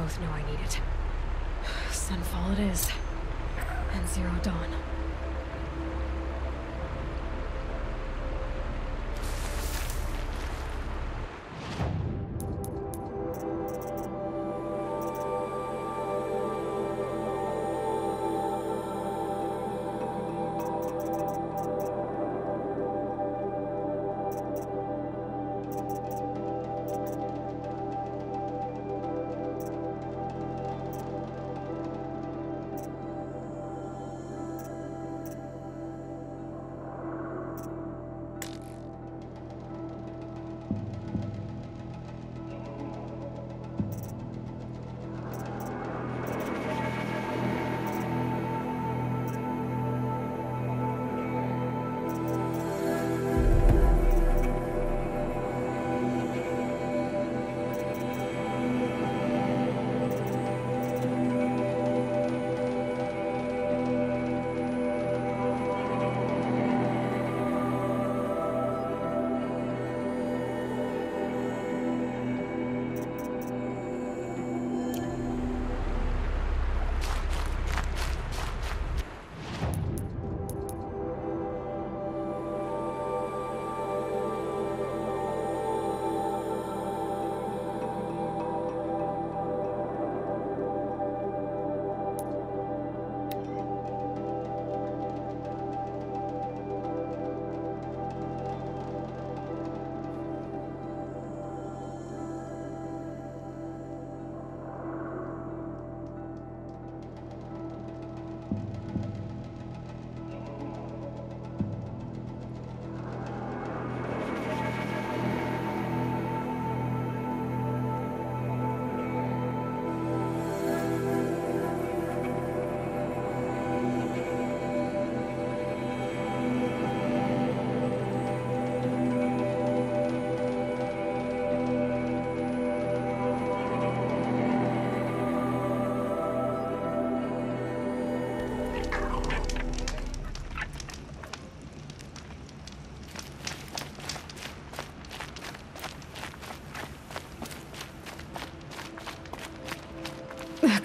both know I need it. Sunfall it is. And Zero Dawn.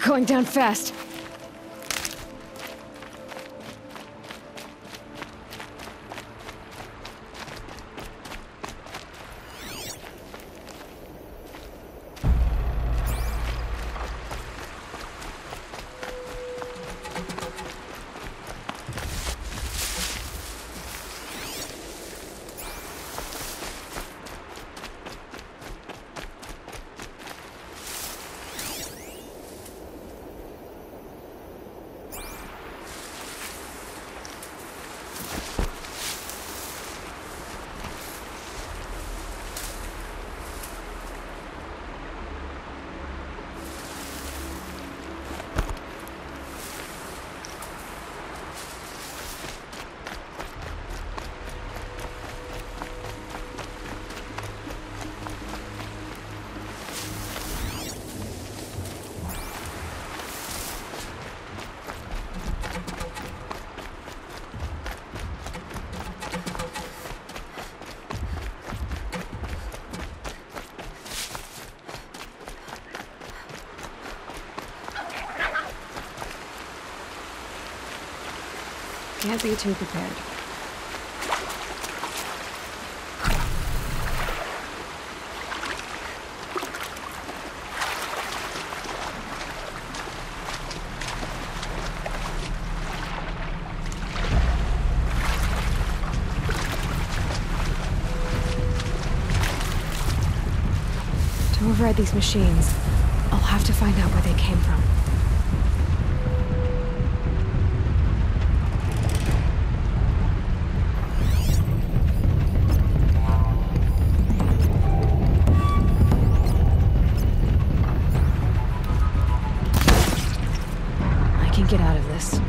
Going down fast. Can't be too prepared. To override these machines, I'll have to find out where they came from. Get out of this.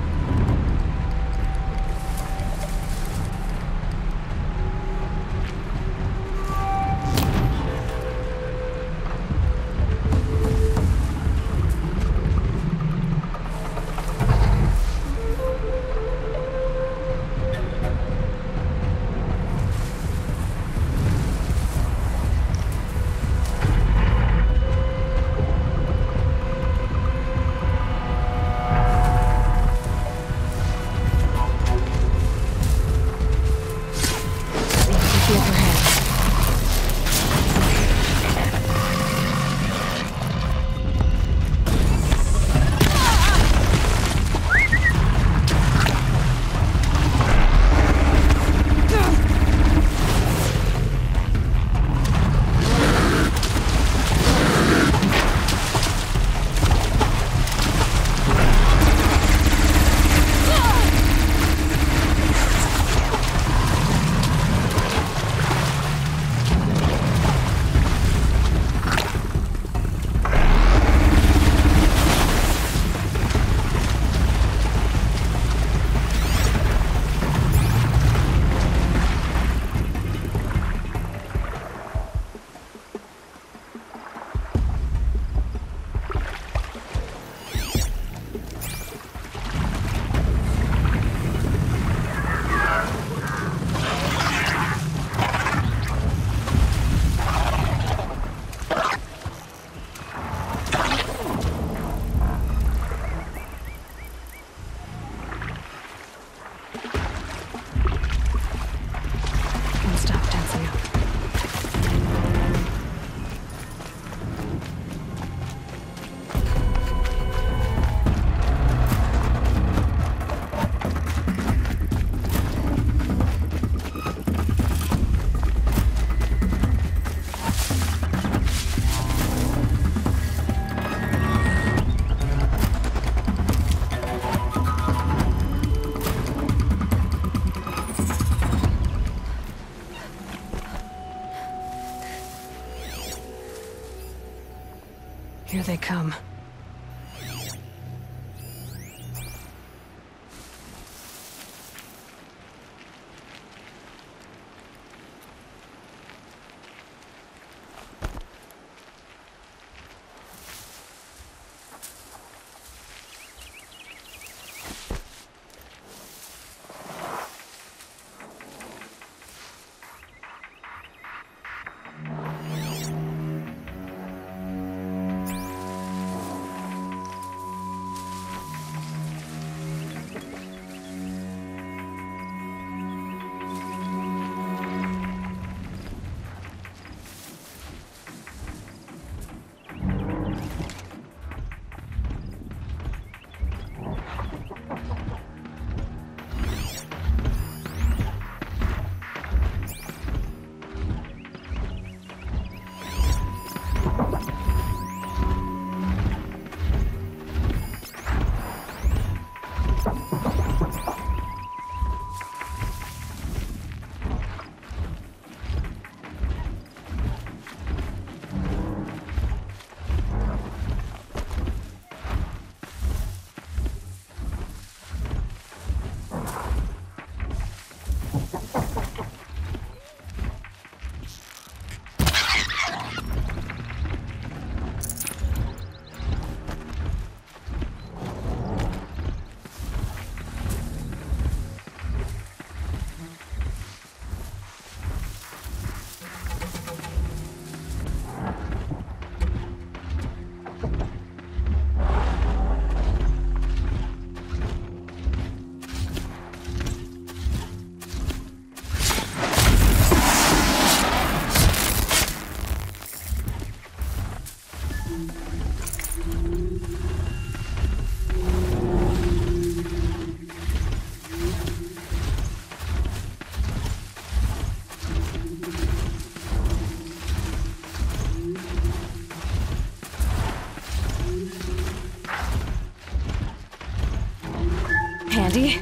handy.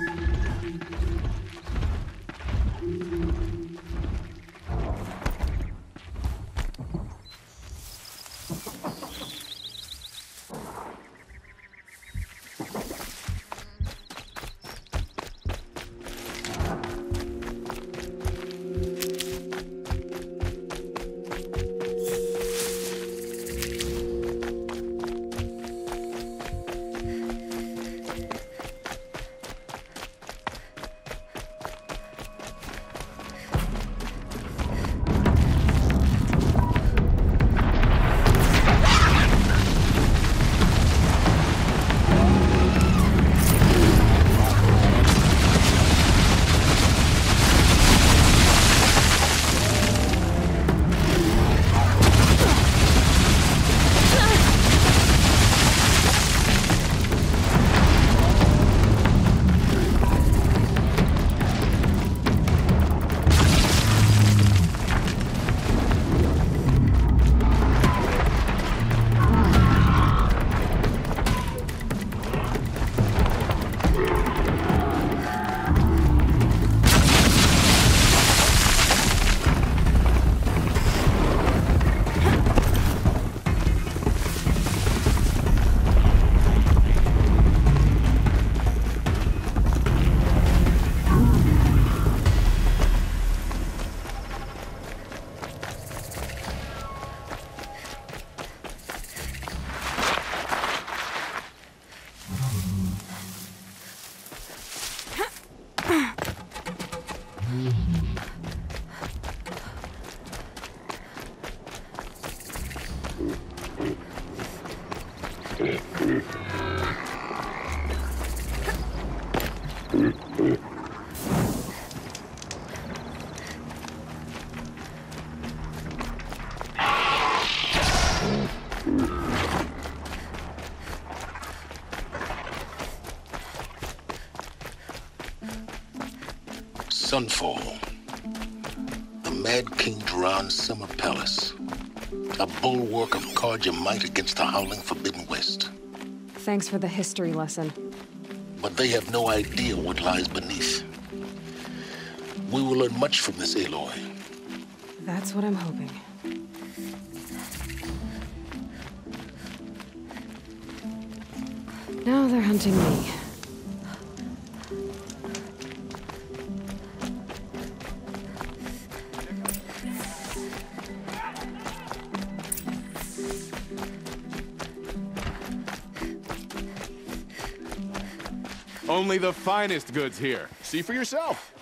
Sunfall. The Mad King Duran's summer palace. A bulwark of Carja might against the howling Forbidden West. Thanks for the history lesson. But they have no idea what lies beneath. We will learn much from this, Aloy. That's what I'm hoping. Now they're hunting me. Only the finest goods here. See for yourself.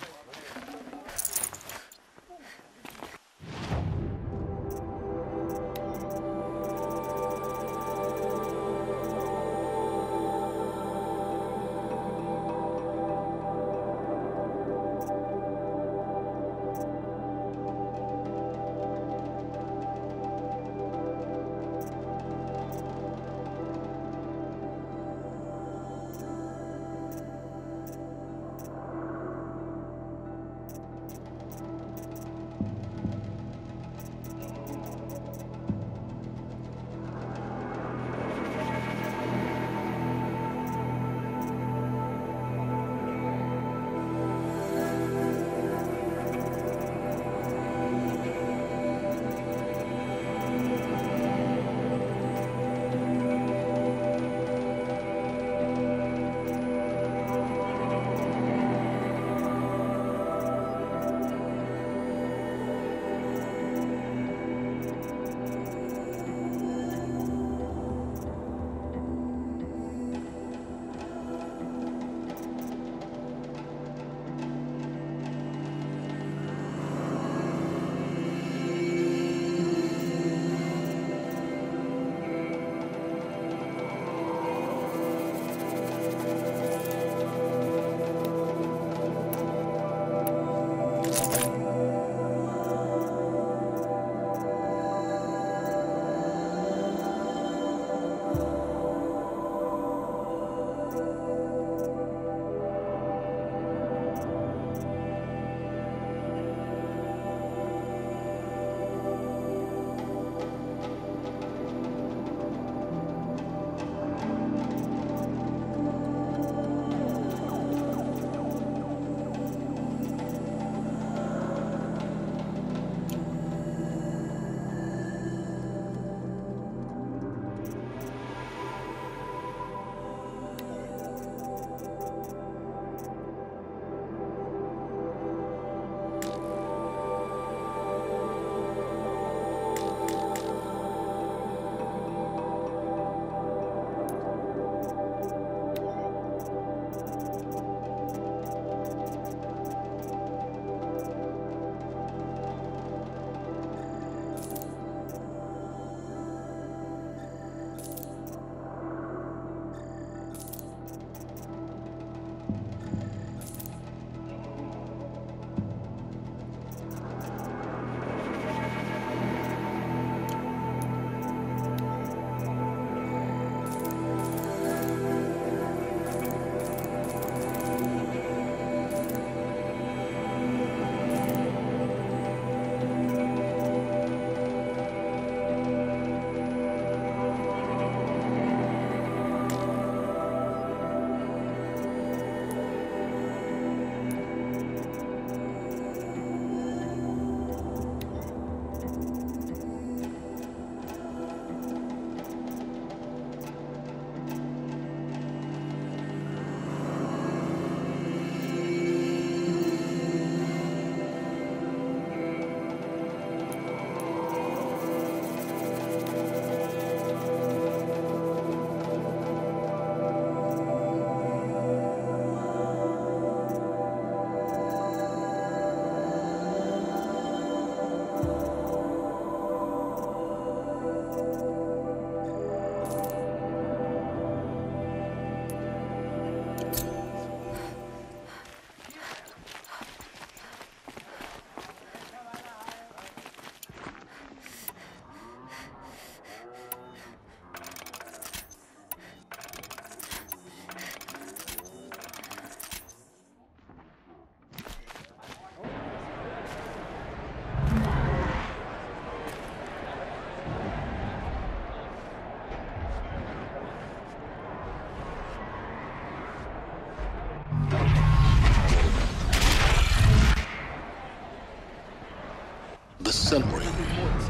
Sunring,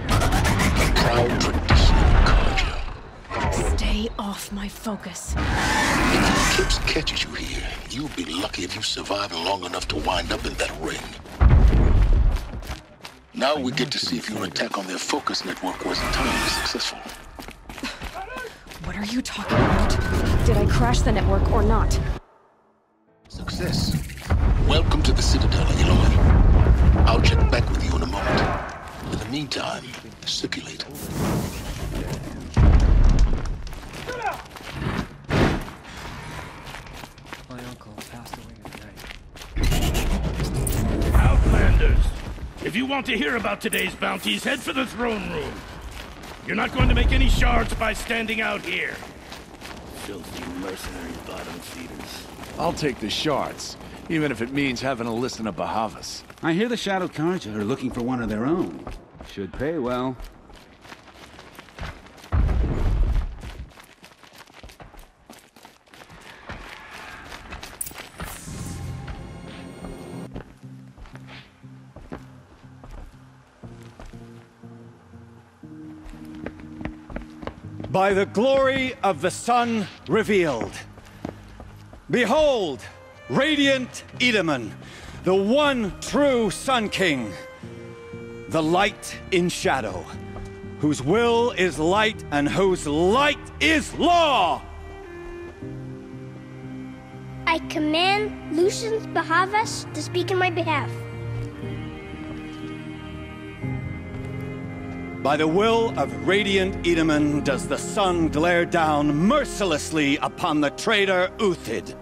a proud tradition of Karja. Stay off my focus. If Eclipse catches you here, you'll be lucky if you survive long enough to wind up in that ring. Now we get to see if your attack on their focus network was entirely successful. What are you talking about? Did I crash the network or not? Success. Welcome to the Citadel, Aloy. I'll check back with you in a moment. In the meantime, circulate. My uncle passed away at night. Outlanders! If you want to hear about today's bounties, head for the throne room. You're not going to make any shards by standing out here. Filthy mercenary bottom feeders. I'll take the shards, even if it means having to listen to Bahavas. I hear the Shadow Karja are looking for one of their own. Should pay well. By the glory of the sun revealed. Behold, radiant Edaman, the one true Sun King, the light in shadow, whose will is light and whose light is law! I command Lucian Bahavas to speak in my behalf. By the will of radiant Edaman does the sun glare down mercilessly upon the traitor Uthid.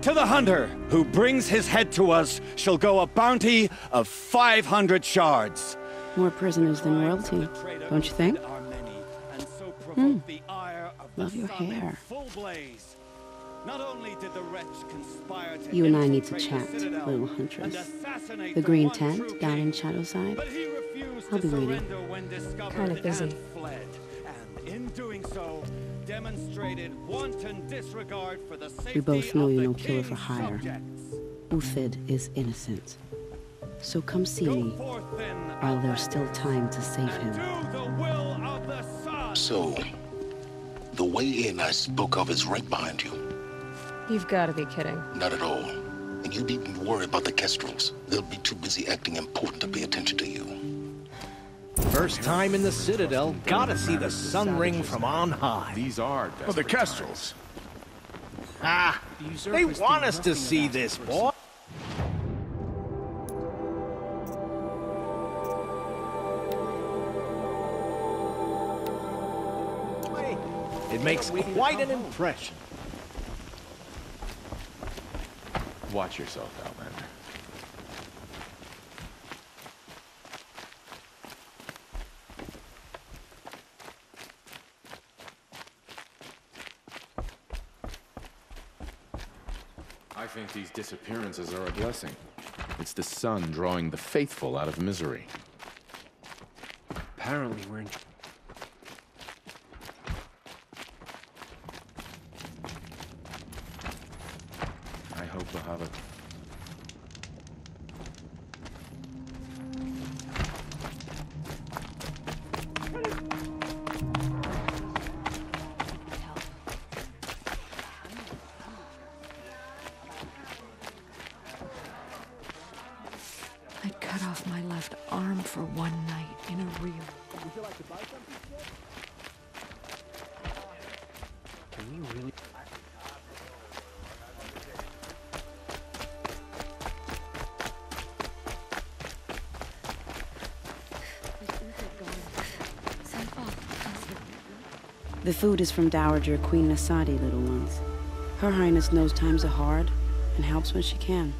To the hunter who brings his head to us shall go a bounty of 500 shards. More prisoners than royalty, don't you think? Love your hair. You and I need to chat, little huntress. The green tent down in Shadowside. I'll be waiting. Kind of busy. We both know you're no killer for hire. Uthid is innocent. So come see me, while there's still time to save him. So, the way in I spoke of is right behind you. You've got to be kidding. Not at all. And you needn't worry about the Kestrels. They'll be too busy acting important to pay attention to you. First time in the Citadel, gotta see the sun ring from on high. These are Oh, the Kestrels. Ah, they want us to see this, boy. It makes quite an impression. Watch yourself, Outlander. I think these disappearances are a blessing. It's the sun drawing the faithful out of misery. Apparently we're in... I hope Bahava... I'd cut off my left arm for one night in a reel. Would you like to buy something? Can you really... The food is from Dowager Queen Nasadi, little ones. Her Highness knows times are hard and helps when she can.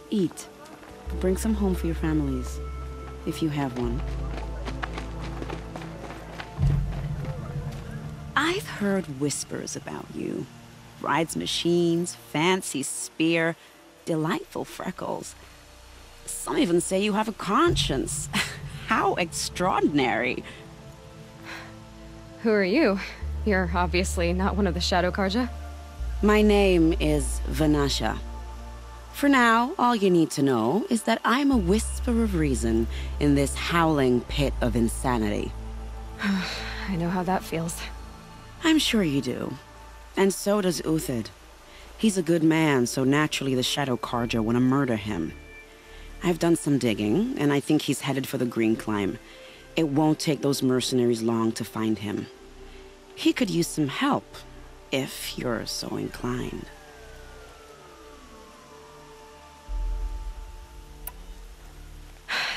Eat. Bring some home for your families, if you have one. I've heard whispers about you. Rides machines, fancy spear, delightful freckles. Some even say you have a conscience. How extraordinary. Who are you? You're obviously not one of the Shadow Karja. My name is Vanasha. For now, all you need to know is that I'm a whisper of reason in this howling pit of insanity. I know how that feels. I'm sure you do. And so does Uthid. He's a good man, so naturally the Shadow Carja want to murder him. I've done some digging, and I think he's headed for the Green Climb. It won't take those mercenaries long to find him. He could use some help, if you're so inclined.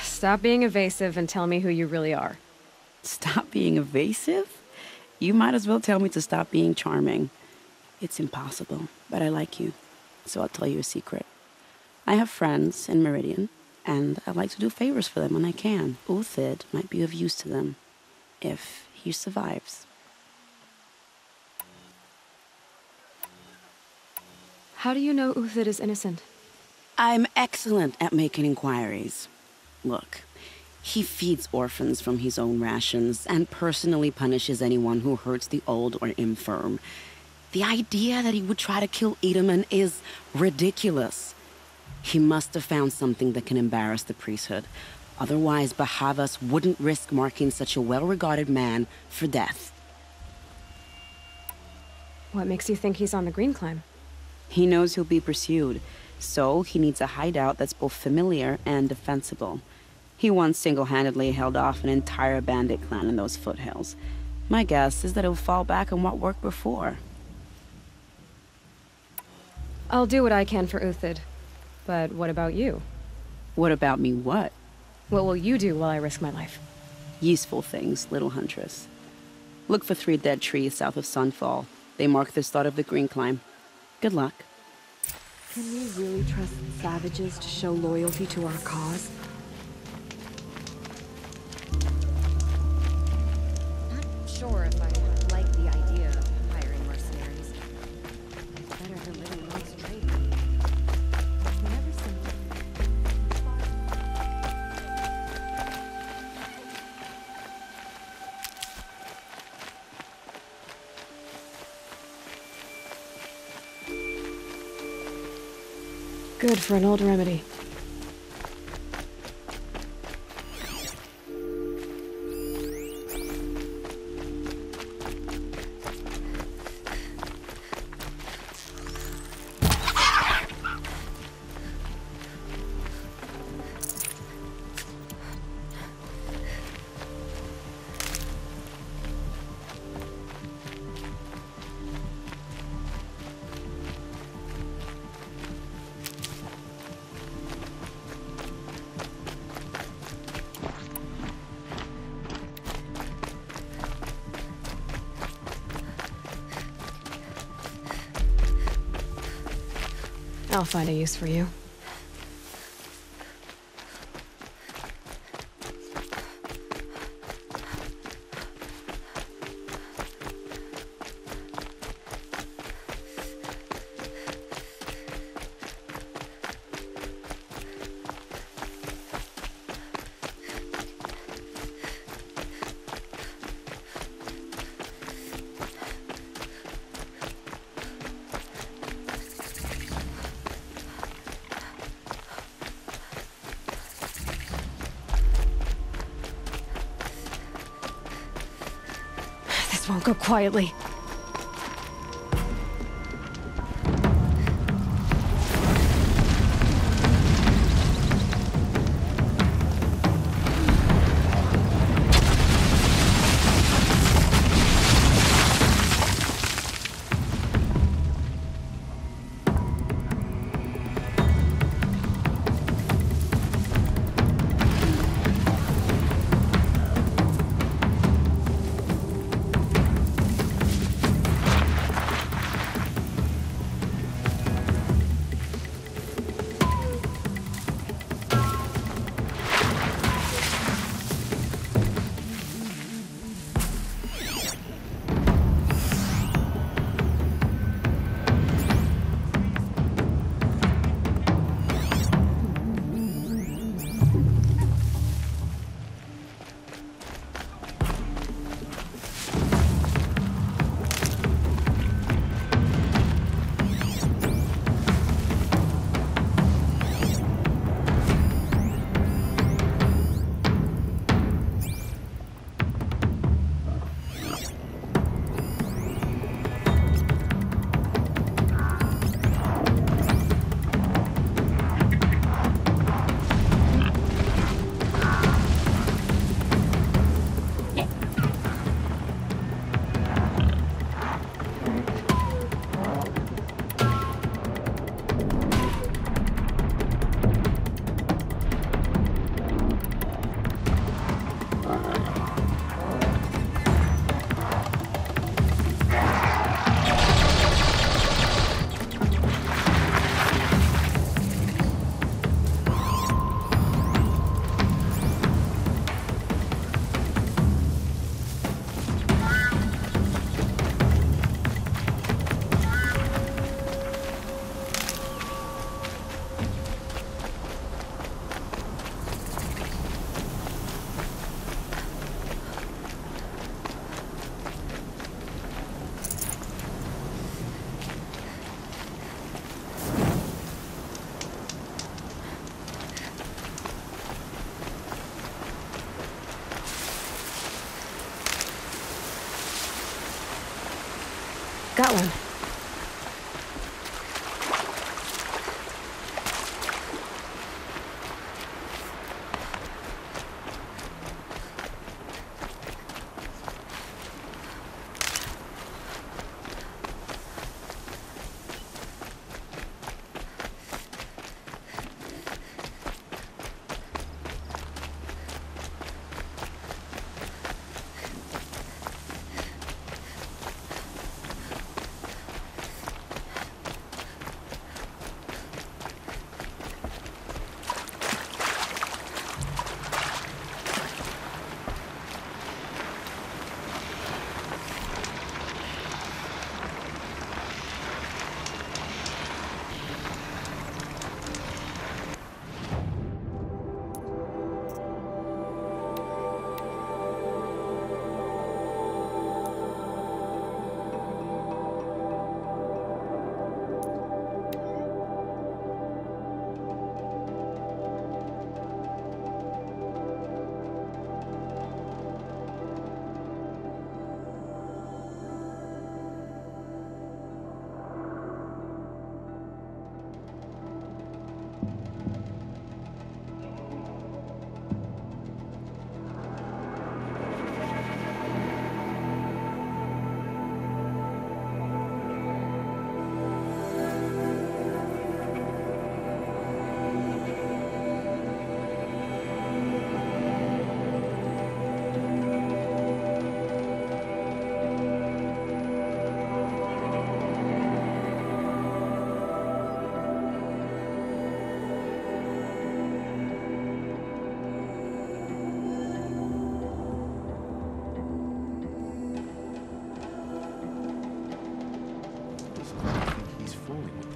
Stop being evasive and tell me who you really are. Stop being evasive? You might as well tell me to stop being charming. It's impossible, but I like you, so I'll tell you a secret. I have friends in Meridian, and I like to do favors for them when I can. Uthid might be of use to them, if he survives. How do you know Uthid is innocent? I'm excellent at making inquiries. Look, he feeds orphans from his own rations and personally punishes anyone who hurts the old or infirm. The idea that he would try to kill Edelman is ridiculous. He must have found something that can embarrass the priesthood. Otherwise, Bahavas wouldn't risk marking such a well-regarded man for death. What makes you think he's on the Green Climb? He knows he'll be pursued, so he needs a hideout that's both familiar and defensible. He once single-handedly held off an entire bandit clan in those foothills. My guess is that he'll fall back on what worked before. I'll do what I can for Uthid. But what about you? What about me what? What will you do while I risk my life? Useful things, little huntress. Look for 3 dead trees south of Sunfall. They mark the start of the Green Climb. Good luck. Can we really trust savages to show loyalty to our cause? Not sure if I like the idea of hiring mercenaries. It's better than living amongst traders. Never simple. Good for an old remedy. I'll find a use for you. Won't go quietly. Got one.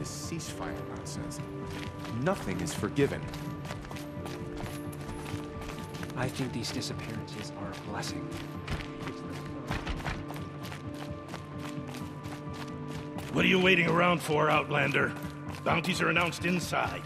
Ceasefire nonsense. Nothing is forgiven. I think these disappearances are a blessing. What are you waiting around for, Outlander? Bounties are announced inside.